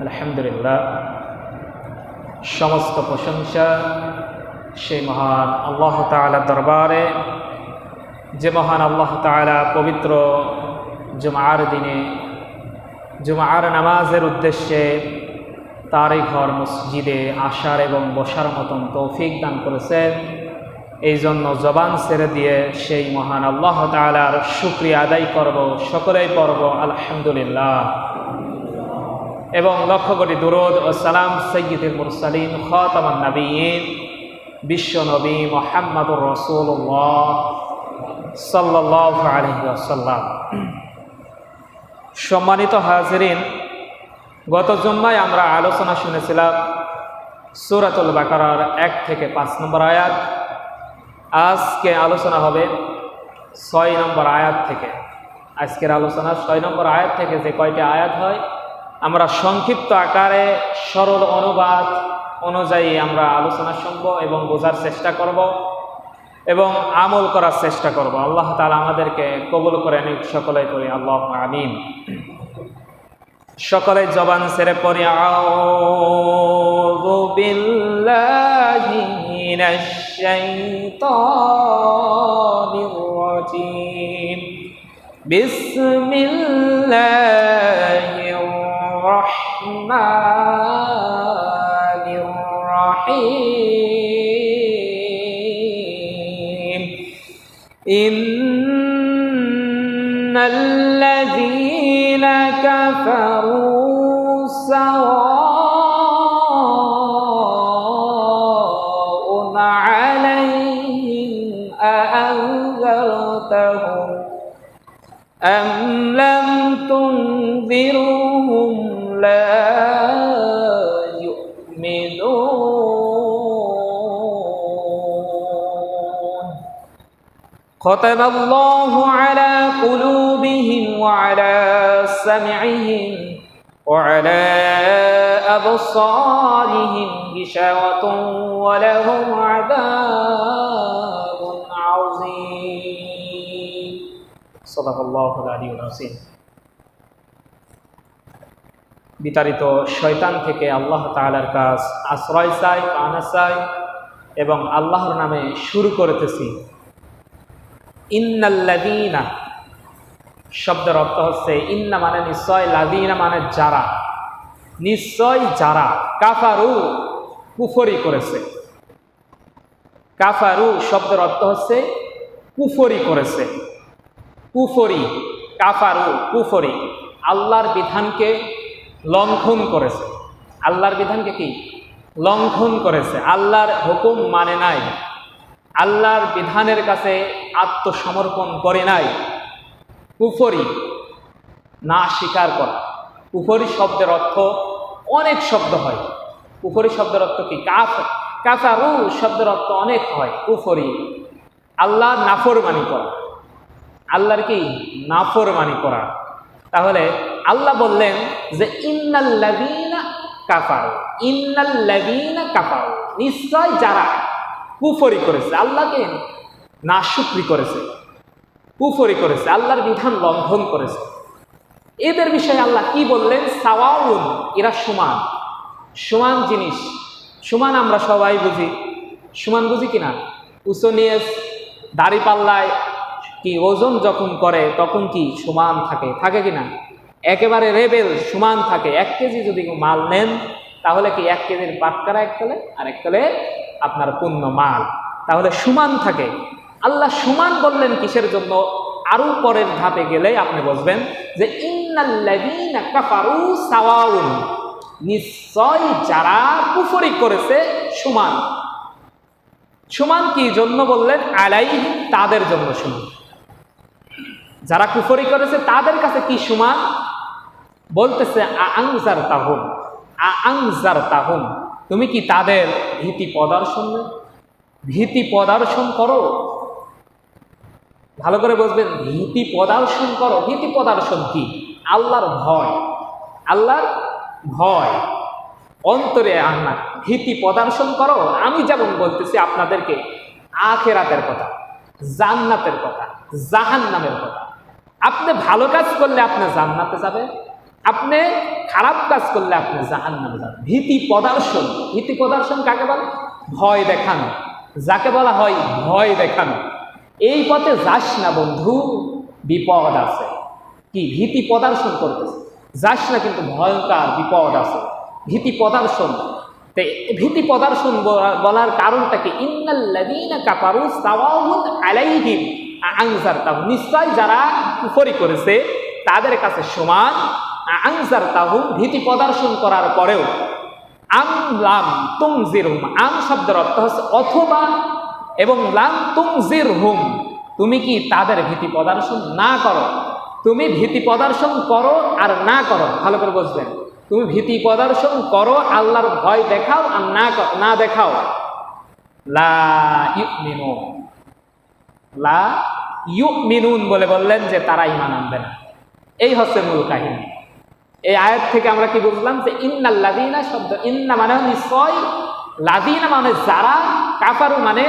আলহামদুলিল্লাহ, সমস্ত প্রশংসা সেই মহান আল্লাহ তাআলার দরবারে, যে মহান আল্লাহ তাআলা পবিত্র জুমার দিনে জুমার নামাজের উদ্দেশ্যে তারই ঘর মসজিদে আসার এবং বসার মতন তৌফিক দান করেছেন। এই জন্য জবান ছেড়ে দিয়ে সেই মহান আল্লাহ তাআলার শুকরিয়া আদায় করব, সকলেই পড়ব আলহামদুলিল্লাহ। এবং লক্ষ কোটি দুরূদ ও সালাম সাইয়্যিদুল মুরসালিন খাতামান নবিয়্যিন বিশ্ব নবী মুহাম্মদুর রাসূলুল্লাহ সাল্লাল্লাহু আলাইহি ওয়াসাল্লাম। সম্মানিত হাজিরিন, গত জুম্মায় আমরা আলোচনা শুনেছিলাম সূরাতুল বাকারার 1 থেকে 5 নম্বর আয়াত। আজকে আলোচনা হবে 6 নম্বর আয়াত থেকে। আজকের আলোচনা 6 নম্বর আয়াত থেকে যে কয়টি আয়াত হয়, আমরা সংক্ষিপ্ত আকারে সরল অনুবাদ অনুযায়ী আমরা আলোচনা শুনব এবং বোঝার চেষ্টা করব এবং আমল করার চেষ্টা করব। আল্লাহ তাআলা আমাদেরকে কবুল করে নিক, সকলেই পড়ি আল্লাহুম্মা আমিন। সকলে জবান ছেড়ে পড়ি আউযু বিল্লাহি মিনাশ শাইতানির রাজীম। বিসমিল্লাহির রহমানির রহিম। ইন্নাল্লাযীনা কাফারু সাওয়াউন আলাইহিম আআনযারতাহুম আম লাম তুনযিরহুম লা يؤمنون ختم الله على قلوبهم وعلى سمعهم وعلى أبصارهم غشاوة ولهم عذاب عظيم صدق الله العلي العظيم। বিতাড়িত শয়তান থেকে আল্লাহ তাআলার কাছ আশ্রয় চাই, পানা চাই এবং আল্লাহর নামে শুরু করতেছি। ইন্নাল্লাযীনা শব্দের অর্থ হচ্ছে ইন্না মানে নিশ্চয়, লাযীনা মানে যারা, নিশ্চয় যারা, কাফারু কুফরি করেছে। কাফারু শব্দের অর্থ হচ্ছে কুফরি করেছে। কুফরি, কাফারু কুফরি, আল্লাহর বিধানকে লঙ্ঘন করেছে। আল্লাহর বিধানকে কি লঙ্ঘন করেছে, আল্লাহর হুকুম মানে নাই, আল্লাহর বিধানের কাছে আত্মসমর্পণ করে নাই। কুফরি না স্বীকার করা। কুফরি শব্দের অর্থ অনেক শব্দ হয়। কুফরি শব্দের অর্থ কি? কাফারু শব্দের অর্থ অনেক হয়। কুফরি আল্লাহর নাফরমানি করা, আল্লাহর কি নাফরমানি করা। তাহলে আল্লাহ বললেন যে ইন্নাল্লাযীনা কাফারু, ইন্নাল্লাযীনা কাফারু, নিশ্চয় যারা কুফরি করেছে, আল্লাহকে নাশুকরি করেছে, কুফরি করেছে, আল্লাহর বিধান লঙ্ঘন করেছে, এদের বিষয়ে আল্লাহ কি বললেন? সাওয়াউন, এরা সমান। সমান জিনিস, সমান আমরা সবাই বুঝি। সমান বুঝি কিনা? উঁচু নিচ দাড়ি পাল্লায় কি ওজন যখন করে তখন কি সমান থাকে, থাকে কিনা? একেবারে রেবেল সমান থাকে। 1 কেজি যদি মাল নেন তাহলে কি 1 কেজির বাটকারা এক তলে আর এক তলে আপনার পূর্ণ মাল, তাহলে সমান থাকে। আল্লাহ সমান বললেন কিসের জন্য? আরো পরের ধাপে গেলে আপনি বুঝবেন যে ইন্নাল্লাযীনা কাফারু সাওয়াউন, নিশ্চয় যারা কুফরি করেছে সমান। সমান কি জন্য বললেন? আলাইহিম, তাদের জন্য সমান। যারা কুফরি করেছে তাদের কাছে কি সমান বলতেছে? আআনযারতাহুম, আআনযারতাহুম, তুমি কি তাদের ভীতি প্রদর্শন ভীতি প্রদর্শন করো? ভালো করে বুঝবেন, ভীতি প্রদর্শন করো। ভীতি প্রদর্শন কি? আল্লাহর ভয়, আল্লাহর ভয় অন্তরে আনা, ভীতি প্রদর্শন করো। আমি যেমন বলতেছি আপনাদেরকে আখিরাতের কথা, জান্নাতের কথা, জাহান্নামের কথা। আপনি ভালো কাজ করলে আপনি জান্নাতে যাবেন, আপনি খারাপ কাজ করলে আপনি জাহান্নামে যাবেন। ভীতি প্রদর্শন, ভীতি প্রদর্শন কাকে বলে? ভয় দেখানো, যাকে বলা হয় ভয় দেখানো। এই পথে যাস না বন্ধু, বিপদ আছে। কি ভীতি প্রদর্শন করতেছে, যাস না, কিন্তু ভয়ঙ্কর বিপদ আছে। ভীতি প্রদর্শন, ভীতি প্রদর্শন বলার কারণটা কি? ইন্নাল্লাযীনা কাফারু সাওয়াউন আলাইহিম আনজারতাহুম, নিশ্চয় যারা কুফরি করেছে তাদের কাছে সমান। আনজারতাহুম, ভীতি প্রদর্শন করার পরেও। আম লাম তুনজিরহুম, আম শব্দের অর্থ হচ্ছে অথবা, এবং লাম তুনজিরহুম, তুমি কি তাদের ভীতি প্রদর্শন না করো। তুমি ভীতি প্রদর্শন করো আর না করো, ভালো করে বুঝবেন। তুমি ভীতি প্রদর্শন করো, আল্লাহর ভয় দেখাও আর না দেখাও, লা ইউমিনুন, লা ইউমিনুন বলে বললেন যে তারা ঈমান আনবে না। এই হচ্ছে মূল কাহিনী। এই আয়াত থেকে আমরা কি বুঝলাম? যে ইন্নাল্লাযীনা শব্দ, ইন্না মানে নিশ্চয়, লাযীনা মানে যারা, কাফারু মানে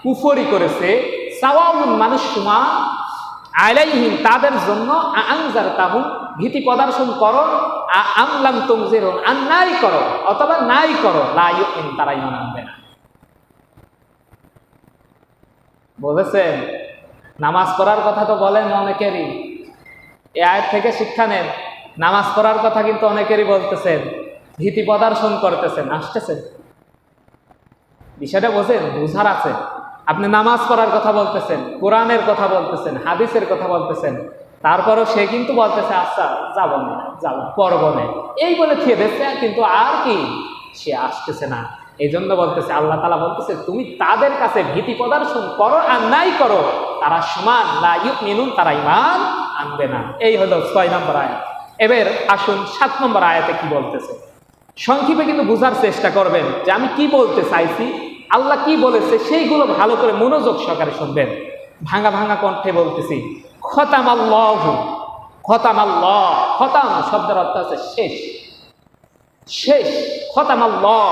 কুফরি করেছে, সাওয়াউন মানে সমান, আলাইহিম তাদের জন্য, আনজারতাহুম ভীতি প্রদর্শন করো, আম লাম তুনজিরহুম আর নাই করো, অথবা নাই করো, লা ইউমিন তারা ঈমান আনবে না। বুঝেছেন? নামাজ পড়ার কথা তো বলেন অনেকেরই, এই আয়াত থেকে শিক্ষা নেন। নামাজ পড়ার কথা কিন্তু অনেকেরই বলতেছেন, ভীতি প্রদর্শন করতেছেন, আসতেছেন। বিষয়টা বোঝেন, বুঝার আছে। আপনি নামাজ পড়ার কথা বলতেছেন, কোরআনের কথা বলতেছেন, হাদিসের কথা বলতেছেন, তারপরও সে কিন্তু বলতেছে আচ্ছা যাবো না, যাবো পড়বো না, এই বলে খেয়ে দিচ্ছে, কিন্তু আর কি সে আসতেছে না। এই জন্য বলতেছে, আল্লাহ তাআলা বলতেছে তুমি তাদের কাছে ভীতি প্রদর্শন করো আর নাই করো, তারা সমান, লা ইউমিনুন তারা ঈমান আনবে না। এই হলো 6 নম্বর আয়াত। এবার আসুন 7 নম্বর আয়াতে কি বলতেছে। সংক্ষেপে কিন্তু বোঝার চেষ্টা করবেন যে আমি কি বলতে চাইছি, আল্লাহ কি বলেছে, সেইগুলো ভালো করে মনোযোগ সহকারে শুনবেন। ভাঙা ভাঙা কণ্ঠে বলতেছি। খতামাল্লাহু, খতামাল্লাহ, খতাম শব্দের অর্থ হচ্ছে শেষ, শেষ। খতামাল্লাহ,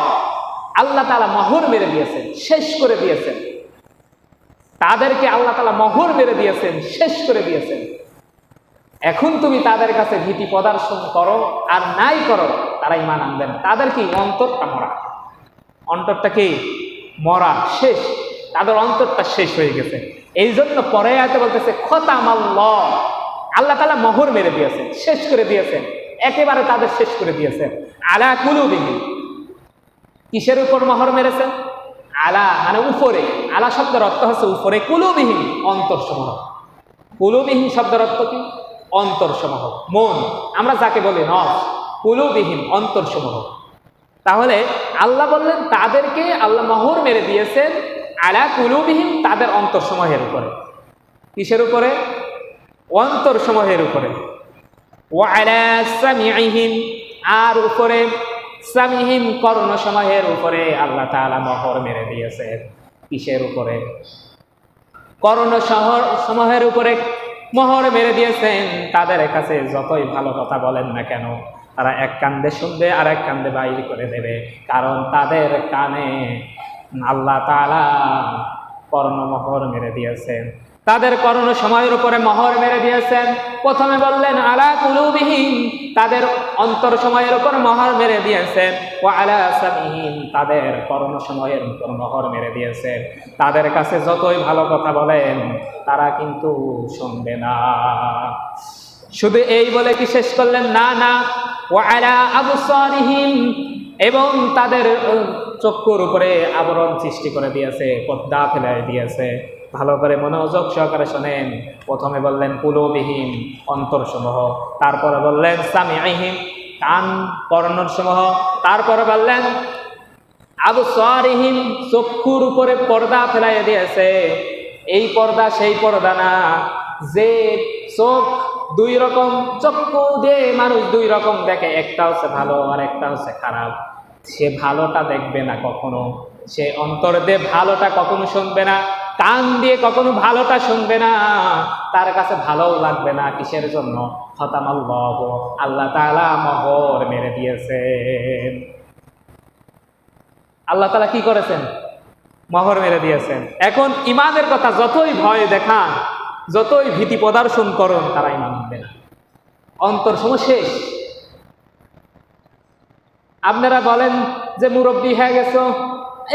আল্লাহ তাআলা মোহর মেরে দিয়েছেন, শেষ করে দিয়েছেন। তাদেরকে আল্লাহ তাআলা মোহর মেরে দিয়েছেন, শেষ করে দিয়েছেন। এখন তুমি তাদের কাছে ভীতি প্রদর্শন করো আর নাই করো, তারা ঈমান আনবে না। তাদের কি? অন্তরটা মরা, অন্তরটা কি মরা, শেষ, তাদের অন্তরটা শেষ হয়ে গেছে। এই জন্য পরে আয়াতে বলতেছে খতামাল্লাহ, আল্লাহ তাআলা মোহর মেরে দিয়েছেন, শেষ করে দিয়েছেন, একেবারে তাদের শেষ করে দিয়েছেন। আলা কুলুবিহিম, কিসের উপর মোহর মেরেছেন? আলা মানে উপরে, আলা শব্দের অর্থ হচ্ছে উপরে, কুলুবিহিম অন্তরসমূহ। কুলুবিহিম শব্দের অর্থ কি? অন্তরসমূহ, মন, আমরা যাকে বলি নফস। কুলুবিহিম অন্তরসমূহ। তাহলে আল্লাহ বললেন তাদেরকে আল্লাহ মোহর মেরে দিয়েছেন, আলা কুলুবিহিম তাদের অন্তরসমূহের উপরে। কিসের উপরে? অন্তরসমূহের উপরে। ওয়া আলা সামিইহিম, আর উপরে, সামিহিম কর্ণসমূহের উপরে আল্লাহ তাআলা মোহর মেরে দিয়েছেন। কিসের উপরে? কর্ণসমূহের উপরে মোহর মেরে দিয়েছেন। তাদের কাছে যতই ভালো কথা বলেন না কেন, তারা এক কান্দে শুনবে আর এক কান্দে বাইর করে দেবে, কারণ তাদের কানে আল্লাহ তাআলা কর্ণমোহর মেরে দিয়েছেন। তাদের কর্ণ সময়ের উপরে মোহর মেরে দিয়েছেন। প্রথমে বললেন আলা কুলুবিহিম, তাদের অন্তর সময়ের উপর মোহর মেরে দিয়েছেন। ওয়া আলা সামিহিম, তাদের কর্ণ সময়ের উপর মোহর মেরে দিয়েছেন। তাদের কাছে যতই ভালো কথা বলেন তারা কিন্তু শুনবে না। শুধু এই বলে কি শেষ করলেন? না, না। ওয়া আলা আবসারিহিম, এবং তাদের চক্ষুর উপরে আবরণ সৃষ্টি করে দিয়েছে, পর্দা ফেলে দিয়েছে। ভালো করে মনোযোগ সহকারে শোনেন। প্রথমে বললেন কুলুবিহিম অন্তরসমূহ, তারপরে বললেন সামিইহিম কান কর্ণসমূহ, তারপরে বললেন আবসারিহিম চক্ষুর উপরে পর্দা ফেলাই দিয়েছে। এই পর্দা সেই পর্দা না যে চোখ দুই রকম, চক্ষু দিয়ে মানুষ দুই রকম দেখে, একটা হচ্ছে ভালো আর একটা হচ্ছে খারাপ। সে ভালোটা দেখবে না কখনো, সে অন্তর দিয়ে ভালোটা কখনো শুনবে না, কান দিয়ে কখনো ভালোটা শুনবে না, তার কাছে ভালোও লাগবে না। কিসের জন্য? খতামাল্লাহ, আল্লাহ তাআলা মোহর মেরে দিয়েছেন। আল্লাহ তাআলা কি করেছেন? মোহর মেরে দিয়েছেন। এখন ইমানের কথা যতই ভয় দেখান, যতই ভীতি প্রদর্শন করুন, তারা ঈমান আনবে না। অন্তর সমূহ শেষ, আপনারা বলেন যে মুরব্বী হয়ে গেছো,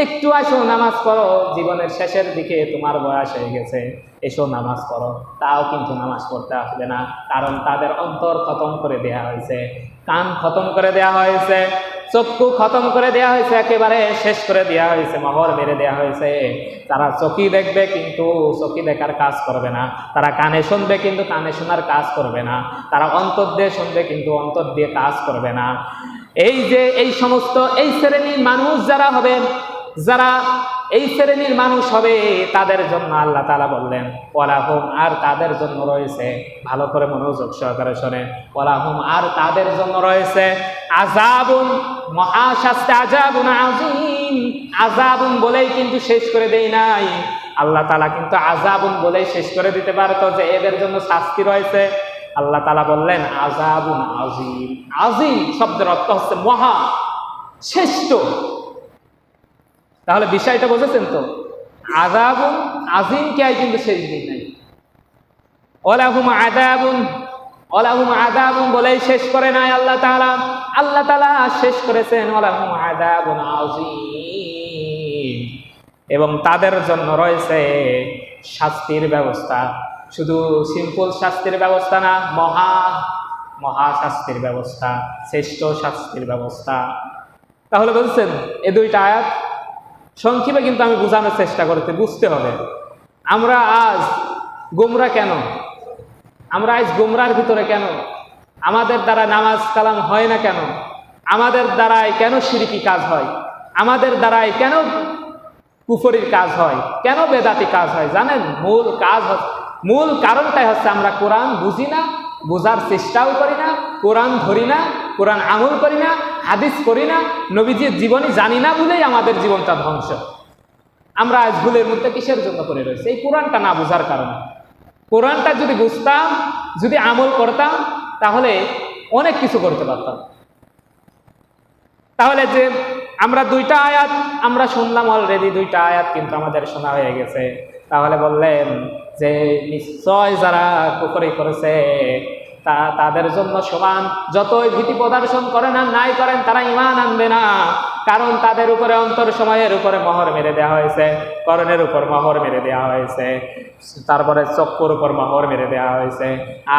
একটু আসো নামাজ পড়ো, জীবনের শেষের দিকে তোমার বয়স হয়ে গেছে, এসো নামাজ পড়ো, তাও কিন্তু নামাজ পড়তে আসবে না। কারণ তাদের অন্তর খতম করে দেয়া হয়েছে, কান খতম করে দেয়া হয়েছে, চক্ষু খতম করে দেয়া হয়েছে, একেবারে শেষ করে দেয়া হয়েছে, মোহর মেরে দেয়া হয়েছে। তারা চোখই দেখবে কিন্তু চোখই দেখার কাজ করবে না, তারা কানে শুনবে কিন্তু কানে শোনার কাজ করবে না, তারা অন্তর দিয়ে শুনবে কিন্তু অন্তর দিয়ে কাজ করবে না। এই যে এই সমস্ত এই শ্রেণীর মানুষ যারা হবে, যারা এই শ্রেণীর মানুষ হবে, তাদের জন্য আল্লাহ তাআলা বললেন ওয়ালাহুম, আর তাদের জন্য রয়েছে, ভালো করে মনোযোগ সহকারে শোনেন, ওয়ালাহুম, আর তাদের জন্য রয়েছে আযাবুন, মহাশাস্তি, আযাবুন আযীম। আযাবুন বলেই কিন্তু শেষ করে দেই নাই, আল্লাহ তাআলা কিন্তু আযাবুন বলেই শেষ করে দিতে পারতো যে এদের জন্য শাস্তি রয়েছে। আল্লাহ তাআলা বললেন আযাবুন আযীম। আযীম শব্দের অর্থ হচ্ছে মহা, শ্রেষ্ঠ। তাহলে বিষয়টা বুঝেছেন তো, আযাবুন আযীম কে কিন্তু শেষ দিন নাই, ওয়ালাহুম আযাবুন, ওয়ালাহুম আযাবুন বলেই শেষ করে নাই আল্লাহ তাআলা। আল্লাহ তাআলা শেষ করেছেন ওয়ালাহুম আযাবুন আযীম, এবং তাদের জন্য রয়েছে শাস্তির ব্যবস্থা। শুধু সিম্পল শাস্তির ব্যবস্থা না, মহা শাস্তির ব্যবস্থা, শ্রেষ্ঠ শাস্তির ব্যবস্থা। তাহলে বলছেন এই দুইটা আয়াত সংক্ষেপে কিন্তু আমি বোঝানোর চেষ্টা করতে, বুঝতে হবে আমরা আজ গোমরা কেন, আমরা আজ গোমরার ভিতরে কেন, আমাদের দ্বারা নামাজ কালাম হয় না কেন, আমাদের দ্বারাই কেন শিরকি কাজ হয়, আমাদের দ্বারাই কেন কুফরির কাজ হয়, কেন বেদাতি কাজ হয় জানেন? মূল কারণটাই হচ্ছে আমরা কোরআন বুঝি না, বোঝার চেষ্টাও করি না, কোরআন ধরি না, কোরআন আমল করি না, হাদিস করি না, নবীজির জীবনী জানি না বলেই আমাদের জীবনটা ধ্বংস। আমরা আজ ভুলের মধ্যে কিসের জন্য করে রয়েছে? এই কোরআনটা না বোঝার কারণে। কোরআনটা যদি বুঝতাম, যদি আমল করতাম, তাহলে অনেক কিছু করতে পারতাম। তাহলে যে আমরা দুইটা আয়াত আমরা শুনলাম অলরেডি, দুইটা আয়াত কিন্তু আমাদের শোনা হয়ে গেছে। তাহলে বললেন যে নিশ্চয় যারা কুফরি করেছে তাদের জন্য সমান, যতই ভীতি প্রদর্শন করেন আর নাই করেন, তারা ঈমান আনবে না। কারণ তাদের উপরে অন্তর সময়ের উপরে মোহর মেরে দেওয়া হয়েছে, করণের উপর মোহর মেরে দেওয়া হয়েছে, তারপরে চক্ষুর উপর মোহর মেরে দেওয়া হয়েছে।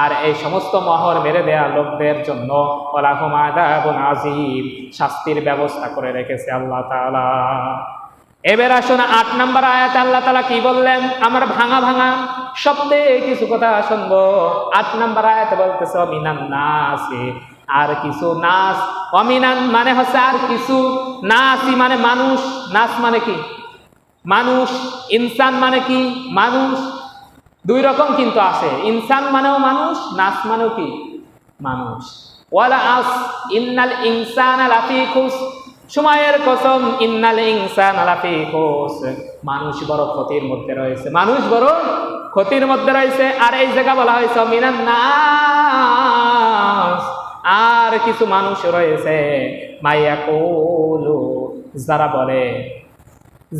আর এই সমস্ত মোহর মেরে দেওয়া লোকদের জন্য ওয়ালাহুম আযাবুন আযীম, শাস্তির ব্যবস্থা করে রেখেছে আল্লাহ তাআলা। এবার আসুন 8 নম্বর আয়াতে আল্লাহ তাআলা কি বললেন, আমরা ভাঙা শব্দে কিছু কথা শুনবো। 8 নম্বর আয়াতে বলতেছে মিনান নাসি, আর কিছু, নাস অমিনান মানে হচ্ছে আর কিছু, নাসি মানে মানুষ, নাস মানে কি মানুষ, ইনসান মানে কি মানুষ, দুই রকম কিন্তু আছে, ইনসান মানেও মানুষ, নাস মানেও কি মানুষ। ওয়ালা আস ইন্নাল ইনসানা লাফি খুসর, সময়ের কসম, ইন্নাল ইনসানা লাফি খুসর, মানুষ বড় ক্ষতির মধ্যে রয়েছে, মানুষ বড় ক্ষতির মধ্যে রয়েছে। আর এই জায়গা বলা হয়েছে মিনান নাস, আর কিছু মানুষ রয়েছে মাইয়াকুলু,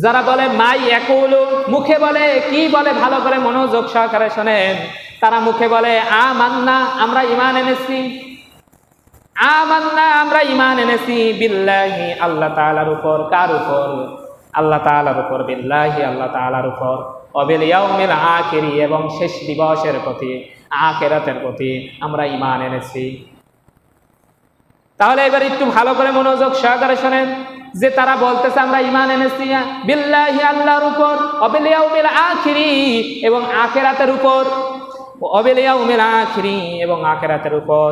যারা বলে মাইয়াকুলু, মুখে বলে, কি বলে ভালো করে মনোযোগ সহকারে শোনেন, তারা মুখে বলে আমান্না, আমরা ঈমান এনেছি, আমান্না আমরা ঈমান এনেছি, বিল্লাহি আল্লাহ তাআলার উপর, কার উপর? আল্লাহ তাআলার উপর, বিল্লাহি আল্লাহ তাআলার উপর, ওয়া বিল ইয়াউমিল আখির, এবং শেষ দিবসের প্রতি, আখিরাতের প্রতি আমরা ঈমান এনেছি। তাহলে এবার একটু ভালো করে মনোযোগ সহকারে শোনেন যে তারা বলতেছে আমরা ঈমান এনেছি বিল্লাহি আল্লাহর উপর, ওয়া বিল ইয়াউমিল আখির, এবং আখিরাতের উপর, ওয়া বিল ইয়াউমিল আখির, এবং আখিরাতের উপর।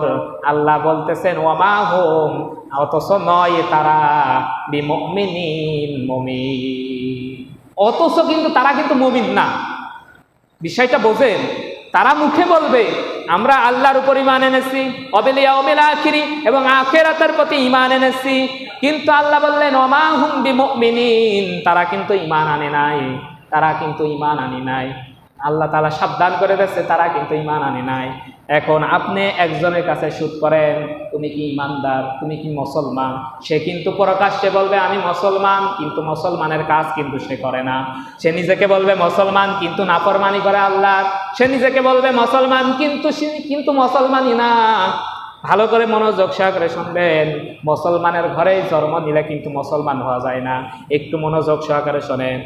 আল্লাহ বলতেছেন ওয়া মা হুম, অথচ নয় তারা বিমুমিনিন, মুমিন, অথচ কিন্তু তারা কিন্তু মুমিন না। বিষয়টা বোঝেন, তারা মুখে বলবে আমরা আল্লাহর উপর ঈমান এনেছি, ওয়া বিল ইয়াউমিল আখির, এবং আখিরাতের প্রতি ঈমান এনেছি, কিন্তু আল্লাহ বললেন ওয়া মা হুম বিমুমিনিন, তারা কিন্তু ঈমান আনে নাই, তারা কিন্তু ঈমান আনে নাই। আল্লাহ তাআলা সাবধান করে দিয়েছে তারা কিন্তু ঈমান আনে নাই। এখন আপনি একজনের কাছে শুট করেন, তুমি কি ঈমানদার, তুমি কি মুসলমান, সে কিন্তু প্রকাশ্যে বলবে আমি মুসলমান, কিন্তু মুসলমানের কাজ কিন্তু সে করে না। সে নিজেকে বলবে মুসলমান কিন্তু নাফরমানি করে আল্লাহ, সে নিজেকে বলবে মুসলমান কিন্তু মুসলমানই না। ভালো করে মনোযোগ সহকারে শুনবেন। মুসলমানের ঘরেই জন্ম নিলে কিন্তু মুসলমান হওয়া যায় না। একটু মনোযোগ সহকারে শোনেন।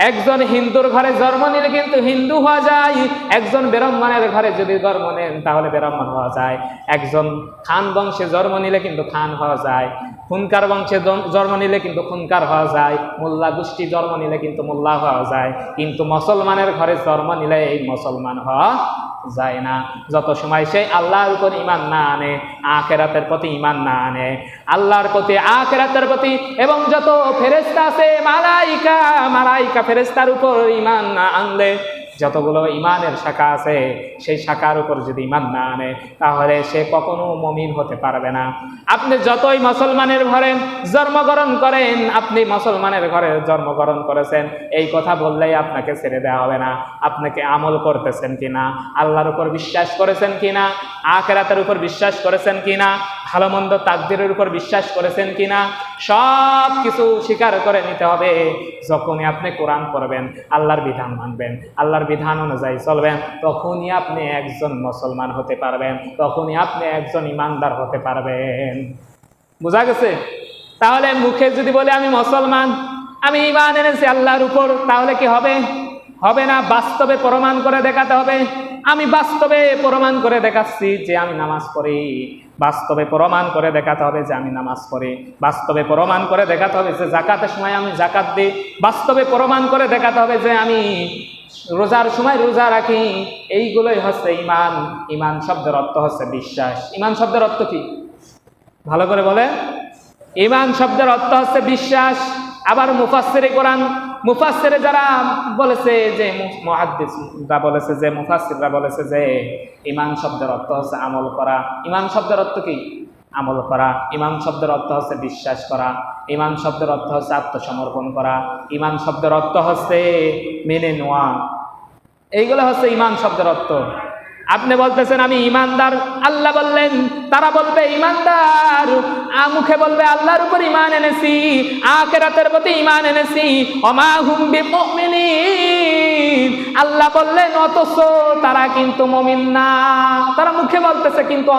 একজন হিন্দুর ঘরে জন্ম নিলে কিন্তু হিন্দু হওয়া যায়। একজন ব্রাহ্মণের ঘরে যদি জন্ম নেন তাহলে ব্রাহ্মণ হওয়া যায়। একজন খান বংশে জন্ম নিলে কিন্তু খান হওয়া যায়। খুনকার বংশে জন্ম নিলে কিন্তু খুনকার হওয়া যায়। মোল্লা গোষ্ঠী জন্ম নিলে কিন্তু মোল্লা হওয়া যায়। কিন্তু মুসলমানের ঘরে জন্ম নিলে এই মুসলমান হওয়া যায় না। যত সময় সে আল্লাহর উপর ঈমান না আনে, আখিরাতের প্রতি ঈমান না আনে, আল্লাহর প্রতি আখিরাতের প্রতি এবং যত ফেরেশতা আছে মালাইকা ফেরেশতার উপর ঈমান না আনলে, যতগুলো ঈমানের শাখা আছে সেই শাখার উপর যদি ঈমান না আনে তাহলে সে কখনো মুমিন হতে পারবে না। আপনি যতই মুসলমানের ঘরে জন্মগ্রহণ করেন, আপনি মুসলমানের ঘরে জন্মগ্রহণ করেছেন এই কথা বললেই আপনাকে ছেড়ে দেওয়া হবে না। আপনাকে আমল করতেছেন কিনা, আল্লাহর উপর বিশ্বাস করেছেন কিনা, আখিরাতের উপর বিশ্বাস করেছেন কিনা, ভালো মন্দ তাকদীরের উপর বিশ্বাস করেছেন কিনা, সব কিছু স্বীকার করে নিতে হবে। যখনই আপনি কোরআন পড়বেন, আল্লাহর বিধান মানবেন, আল্লাহর বিধান অনুযায়ী চলবেন, তখনই আপনি একজন মুসলমান হতে পারবেন, তখনই আপনি একজন ইমানদার হতে পারবেন। বোঝা গেছে? তাহলে মুখে যদি বলে আমি মুসলমান, আমি ঈমান এনেছি আল্লাহর উপর, তাহলে কি হবে? হবে না। বাস্তবে প্রমাণ করে দেখাতে হবে। আমি বাস্তবে প্রমাণ করে দেখাচ্ছি যে আমি নামাজ পড়ি, বাস্তবে প্রমাণ করে দেখাতে হবে যে আমি নামাজ পড়ি, বাস্তবে প্রমাণ করে দেখাতে হবে যে যাকাতের সময় আমি যাকাত দিই, বাস্তবে প্রমাণ করে দেখাতে হবে যে আমি রোজার সময় রোজা রাখি। এইগুলোই হচ্ছে ঈমান। ঈমান শব্দের অর্থ হচ্ছে বিশ্বাস। ঈমান শব্দের অর্থ কি? ভালো করে বলে। ঈমান শব্দের অর্থ হচ্ছে বিশ্বাস। আবার মুফাসসিরে কোরআন, মুফাসসিরে যারা বলেছে যে মুহাদ্দিসরা বলেছে যে মুফাসসিররা বলেছে যে ঈমান শব্দের অর্থ হচ্ছে আমল করা। ঈমান শব্দের অর্থ কি? আমল করা। ঈমান শব্দের অর্থ হচ্ছে বিশ্বাস করা। ঈমান শব্দের অর্থ হচ্ছে আত্মসমর্পণ করা। ঈমান শব্দের অর্থ হচ্ছে মেনে নেওয়া। এইগুলো হচ্ছে ঈমান শব্দের অর্থ। আপনি বলতেছেন আমি ঈমানদার, আল্লাহ বললেন তারা বলবে ঈমানদার, মুখে বলবে আল্লাহর উপর ঈমান এনেছি, আখিরাতের প্রতি ঈমান এনেছি, ওমা হুম বিমুমিনিন। আল্লাহ বললেন অথচ তারা কিন্তু মুমিন না। তারা মুখে বলতেছে কিন্তু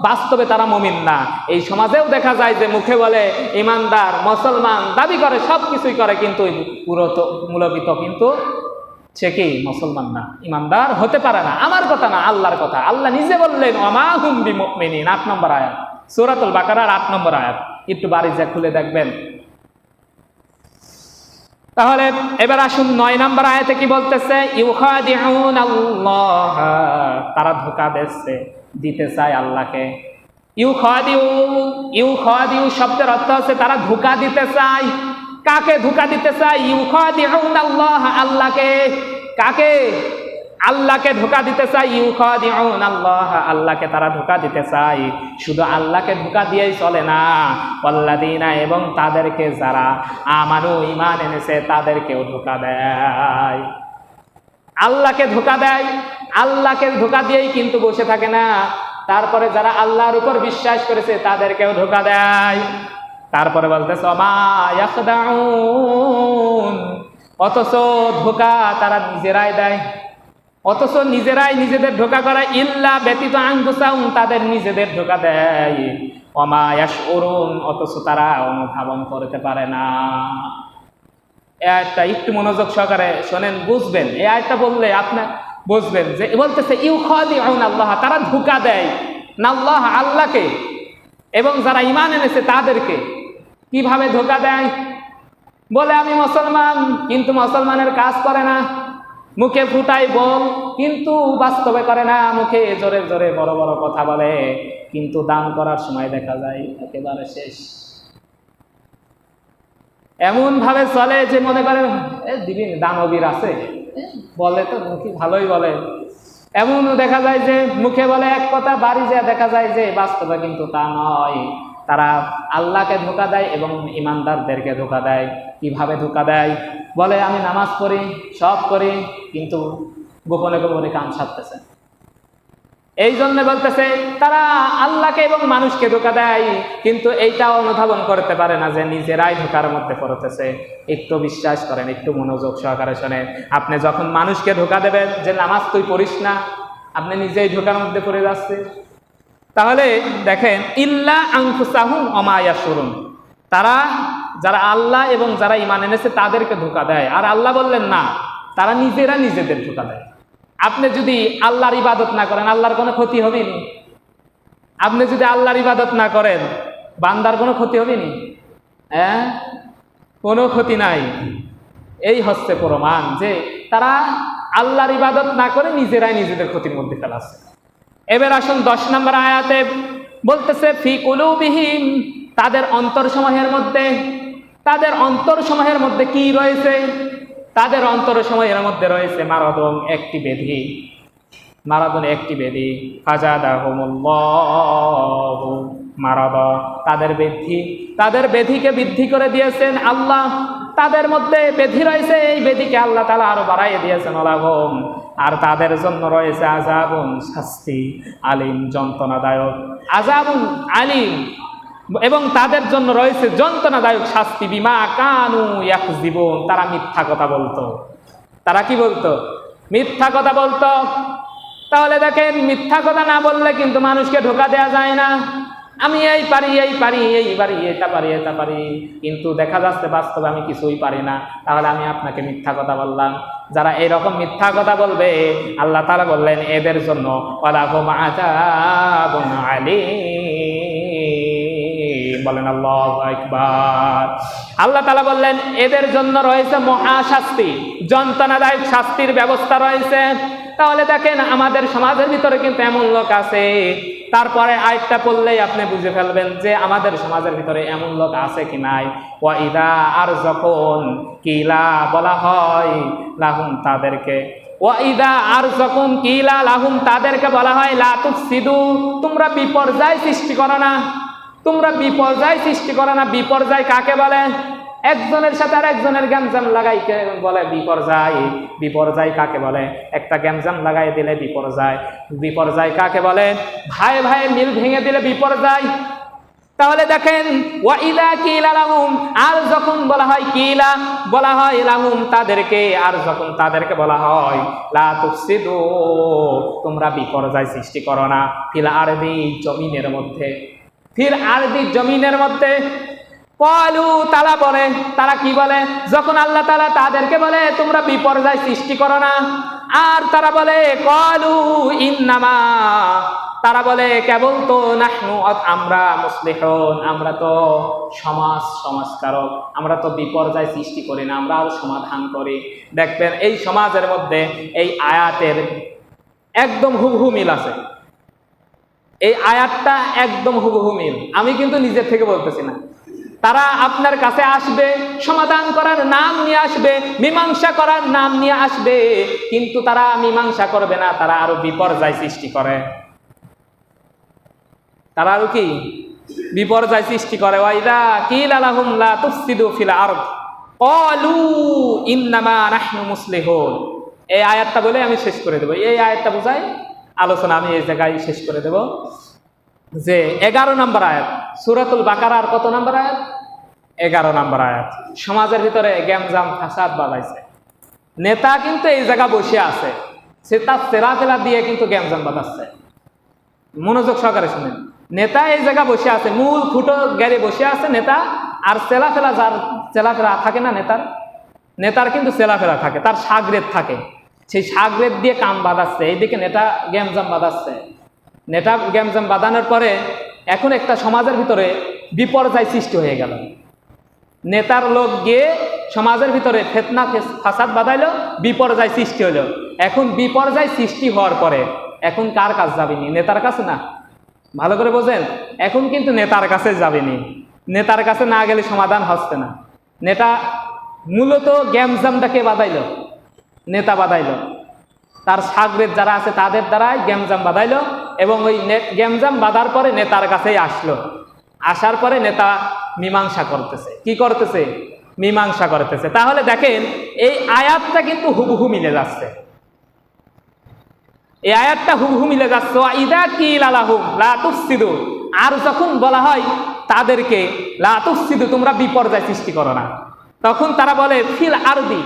বাস্তবে তারা মুমিন না। এই সমাজেও দেখা যায় যে মুখে বলে ঈমানদার, মুসলমান দাবি করে, সব কিছুই করে, কিন্তু মূলত কিন্তু সে কি? মুসলমান না, ইমানদার হতে পারে না। আমার কথা না, আল্লাহর কথা। আল্লাহ নিজে বললেন ওমা হুম বিমুমিনিন, 8 নম্বর আয়াত, সূরাতুল বাকারার 8 নম্বর আয়াত। একটু বাড়ি যা খুলে দেখবেন। তাহলে এবার আসুন 9 নম্বর আয়াতে কি বলতেছে? ইউখাদিউন আল্লাহ, তারা ধোঁকা দিতে চায় আল্লাহকে। ইউখাদিউ শব্দের অর্থ হচ্ছে তারা ধোঁকা দিতে চায়। কাকে ধোঁকা দিতে চায়? ইউখাদিউন আল্লাহ, আল্লাহকে। কাকে? আল্লাহকে ধোঁকা দিতে চায়। ইউখাদিউন আল্লাহ, আল্লাহকে তারা ধোঁকা দিতে চায়। শুধু আল্লাহকে ধোঁকা দিয়েই চলে না, ওয়াল্লাযীনা, এবং তাদেরকে যারা আমানু ঈমান এনেছে তাদেরকেও ধোঁকা দেয়। আল্লাহকে ধোঁকা দেয়। আল্লাহকে ধোঁকা দিয়েই কিন্তু বসে থাকে না, তারপরে যারা আল্লাহর উপর বিশ্বাস করেছে তাদেরকেও ধোঁকা দেয়। তারপরে বলতেছে ওমা ইয়াখদাউন, অথচ ধোঁকা তারা নিজেরাই দেয়, অথচ নিজেরাই নিজেদের ধোঁকা করে। ইল্লা ব্যতীত আনফুসাহুম, তাদের নিজেদের ধোঁকা দেয়। ওমা ইয়াশউরুন, অথচ তারা অনুধাবন করতে পারে না। এই আয়াতটা একটু মনোযোগ সহকারে শোনেন, বুঝবেন। এই আয়াতটা বললে আপনি বুঝবেন যে বলতেছে ইউখাদিউন আল্লাহ, তারা ধোঁকা দেয় না আল্লাহ, আল্লাহকে, এবং যারা ঈমান এনেছে তাদেরকে। কিভাবে ধোঁকা দেয়? বলে আমি মুসলমান, কিন্তু মুসলমানের কাজ করে না। মুখে ফুটাই বল, কিন্তু বাস্তবে করে না। মুখে জোরে জোরে বড় বড় কথা বলে, কিন্তু দান করার সময় দেখা যায় একেবারে শেষ। এমন ভাবে চলে যে মনে করে দিবি, দানবীর আছে, বলে তো মুখে ভালোই বলে। এমনও দেখা যায় যে মুখে বলে এক কথা, বাড়ি যায় দেখা যায় যে বাস্তবে কিন্তু তা নয়। তারা আল্লাহকে ধোঁকা দেয় এবং ইমানদারদেরকে ধোঁকা দেয়। কিভাবে ধোঁকা দেয়? বলে আমি নামাজ পড়ি, সব করি, কিন্তু গোপনে গোপনে কান সারতেছে। এই জন্য বলতেছে তারা আল্লাহকে এবং মানুষকে ধোঁকা দেয়, কিন্তু এইটাও অনুধাবন করতে পারে না যে নিজেরাই ধোঁকার মধ্যে পড়তেছে। একটু বিশ্বাস করেন, একটু মনোযোগ সহকারে শোনেন। আপনি যখন মানুষকে ধোঁকা দেবেন যে নামাজ তুই পড়িস না, আপনি নিজেই ধোঁকার মধ্যে পড়ে যাচ্ছে। তাহলে দেখেন ইল্লা আনফুসাহুম ওমা ইয়াশউরুন, তারা যারা আল্লাহ এবং যারা ঈমান এনেছে তাদেরকে ধোঁকা দেয়। আর আল্লাহ বললেন না, তারা নিজেরা নিজেদের ধোঁকা দেয়। আপনি যদি আল্লাহর ইবাদত না করেন আল্লাহর কোনো ক্ষতি হবে নি? আপনি যদি আল্লাহর ইবাদত না করেন বান্দার কোনো ক্ষতি হবে নি? হ্যাঁ, কোনো ক্ষতি নাই। এই হচ্ছে প্রমাণ যে তারা আল্লাহর ইবাদত না করে নিজেরাই নিজেদের ক্ষতির মধ্যে ফেলাচ্ছে। এবার আসুন 10 নম্বর আয়াতে বলতেছে ফি কুলুবিহিম, তাদের অন্তরসমূহের মধ্যে, তাদের অন্তরসমূহের মধ্যে কি রয়েছে? তাদের অন্তরসমূহের মধ্যে রয়েছে মারাদুন, একটি ব্যাধি। মারাদুন একটি ব্যাধি, ফাজাদাহুমুল্লাহু মারাদা, তাদের ব্যাধিকে বৃদ্ধি করে দিয়েছেন আল্লাহ। তাদের মধ্যে ব্যাধি রয়েছে, এই ব্যাধিকে আল্লাহ তাআলা আরো বাড়াইয়ে দিয়েছেন ওয়ালাহুম, আর তাদের জন্য রয়েছে আযাবুন, শাস্তি, আলিম, যন্ত্রণাদায়ক। আযাবুন আলিম, এবং তাদের জন্য রয়েছে যন্ত্রণাদায়ক শাস্তি। বিমা কানু ইয়াকযিবুন, তারা মিথ্যা কথা বলতো। তারা কি বলতো? মিথ্যা কথা বলতো। তাহলে দেখেন, মিথ্যা কথা না বললে কিন্তু মানুষকে ধোঁকা দেওয়া যায় না। আমি এই পারি, এটা পারি, কিন্তু দেখা যাচ্ছে বাস্তবে আমি কিছুই পারি না। তাহলে আমি আপনাকে মিথ্যা কথা বললাম। যারা এরকম মিথ্যা কথা বলবে আল্লাহ তাআলা বললেন এদের জন্য ওয়ালাহুম আযাবুন আলীম। বলেন আল্লাহু আকবার। আল্লাহ তাআলা বললেন এদের জন্য রয়েছে মহাশাস্তি, যন্ত্রণাদায়ক শাস্তির ব্যবস্থা রয়েছে। তাহলে দেখেন আমাদের সমাজের ভিতরে কিন্তু এমন লোক আছে, তারপরে আয়াতটা পড়লেই আপনি বুঝে ফেলবেন যে আমাদের সমাজের ভিতরে এমন লোক আছে কি নাই। ওয়াইদা, আর যখন কিলা বলা হয় লাহুম তাদেরকে, ওয়াইদা আর যখন কিলা লাহুম তাদেরকে বলা হয় লা তুফসিদু, তোমরা বিপর্যয় সৃষ্টি করো না, তোমরা বিপর্যয় সৃষ্টি করো না। বিপর্যয় কাকে বলে? একজনের সাথে আর একজনের গ্যামজাম লাগাইকে বলে বিপর্যয়। বিপর্যয় কাকে বলে? একটা গ্যামজাম লাগাই দিলে বিপর্যয়। বিপর্যয় কাকে বলে? ভাই ভাই মিল ভেঙে দিলে বিপর্যয়। তাহলে দেখেন ওয়াইদা কিলা লাহুম, আর যখন বলা হয় কিলা বলা হয় লাহুম তাদেরকে, আর যখন তাদেরকে বলা হয় লা তুফসিদু, তোমরা বিপর্যয় সৃষ্টি করো না, ফিল আরদি, জমিনের মধ্যে, ফির আরদি, জমিনের মধ্যে। ক্বালু, তারা বলে, তারা কি বলে? যখন আল্লাহ তাআলা তাদেরকে বলে তোমরা বিপর্যয় সৃষ্টি করো না, আর তারা বলে ক্বালু ইন্নামা, তারা বলে কেবল তো নাহনু, আমরা মুসলিহুন, আমরা তো সমাজকারক, আমরা তো বিপর্যয় সৃষ্টি করি না, আমরা আরো সমাধান করি। দেখবেন এই সমাজের মধ্যে এই আয়াতের একদম হুবহু মিল আছে। এই আয়াতটা একদম হুবহু মিল, আমি কিন্তু নিজের থেকে বলতেছি না। তারা আপনার কাছে আসবে, সমাধান করার নাম নিয়ে আসবে, মীমাংসা করার নাম নিয়ে আসবে, কিন্তু তারা মীমাংসা করবে না, তারা আরো বিপর্যয় সৃষ্টি করে। তারা আরো কি বিপর্যয় সৃষ্টি করে। ওয়াইদা কিলা লাহুম লা তুফসিদু ফিল আরদ ক্বালু ইন্নামা নাহনু মুসলিহুন। এই আয়াতটা বলে আমি শেষ করে দেব। এই আয়াতটা বোঝায় আলোচনা আমি এই জায়গায় শেষ করে দেব যে 11 নম্বর আয়াত সূরাতুল বাকারার কত নম্বর আয়াত? 11 নম্বর আয়াত। সমাজের ভিতরে গ্যামজাম ফাসাদ বাঁধাইছে, নেতা কিন্তু এই জায়গা বসে আছে, সে তার চেলাফেলা দিয়ে কিন্তু গ্যামজাম বাঁধাচ্ছে। মনোযোগ সহকারে শুনেন, নেতা এই জায়গা বসে আছে, মূল খুঁটো গেড়ে বসে আছে নেতা, আর চেলাফেলা, যার চেলাফেলা থাকে না নেতার কিন্তু চেলাফেলা থাকে, তার সাগরেদ থাকে, সেই সাগরেদ দিয়ে কাম বাঁধাচ্ছে। এইদিকে নেতা গ্যামজাম বাঁধাচ্ছে। নেতা গ্যামজাম বাঁধানোর পরে এখন একটা সমাজের ভিতরে বিপর্যয় সৃষ্টি হয়ে গেল। নেতার লোক গিয়ে সমাজের ভিতরে ফিতনা ফাসাদ বাঁধাইলো, বিপর্যয় সৃষ্টি হলো। এখন বিপর্যয় সৃষ্টি হওয়ার পরে এখন কার কাছে যাবেনি? নেতার কাছে না। ভালো করে বোঝেন, এখন কিন্তু নেতার কাছে যাবেনি। নেতার কাছে না গেলে সমাধান হচ্ছে না। নেতা মূলত গ্যামজামটাকে বাঁধাইলো, নেতা বাঁধাইলো, তার সাগরেদ যারা আছে তাদের দ্বারাই গ্যামজাম বাঁধাইলো, এবং ওই গ্যামজাম বাঁধার পরে নেতার কাছেই আসলো। আসার পরে নেতা মীমাংসা করতেছে। কি করতেছে? মীমাংসা করতেছে। তাহলে দেখেন এই আয়াতটা কিন্তু হুবহু মিলে যাচ্ছে। এই আয়াতটা হুবহু মিলে যাচ্ছে। ইদা কিলা লাহুম লা তুফসিদু, আর যখন বলা হয় তাদেরকে লা তুফসিদু, তোমরা বিপর্যয় সৃষ্টি করো না, তখন তারা বলে ফিল আরদি,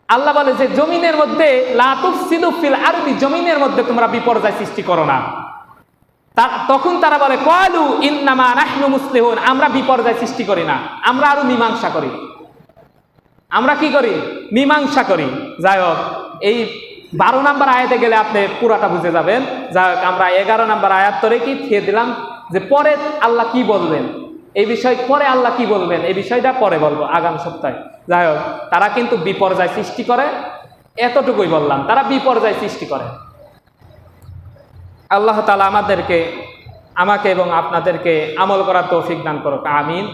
আল্লাহ বলে যে জমিনের মধ্যে লা তুফসিদু ফিল আরদি, জমিনের মধ্যে তোমরা বিপর্যয় সৃষ্টি করো না। তখন তারা বলে ক্বালু ইন্নামা নাহনু মুসলিহুন, আমরা বিপর্যয় সৃষ্টি করি না, আমরা আরো মীমাংসা করি। আমরা কি করি? মীমাংসা করি। যাই হোক, এই 12 নম্বর আয়াতে গেলে আপনি পুরাটা বুঝে যাবেন। যাই হোক, আমরা 11 নম্বর আয়াত ধরে কি থিয়ে দিলাম যে পরে আল্লাহ কি বলবেন এই বিষয়, পরে আল্লাহ কি বলবেন এই বিষয়টা পরে বলবো আগামী সপ্তাহে। যাই হোক, তারা কিন্তু বিপর্যয় সৃষ্টি করে, এতটুকুই বললাম, তারা বিপর্যয় সৃষ্টি করে। আল্লাহ তাআলা আমাকে এবং আপনাদেরকে আমল করার তৌফিক দান করুক, আমিন।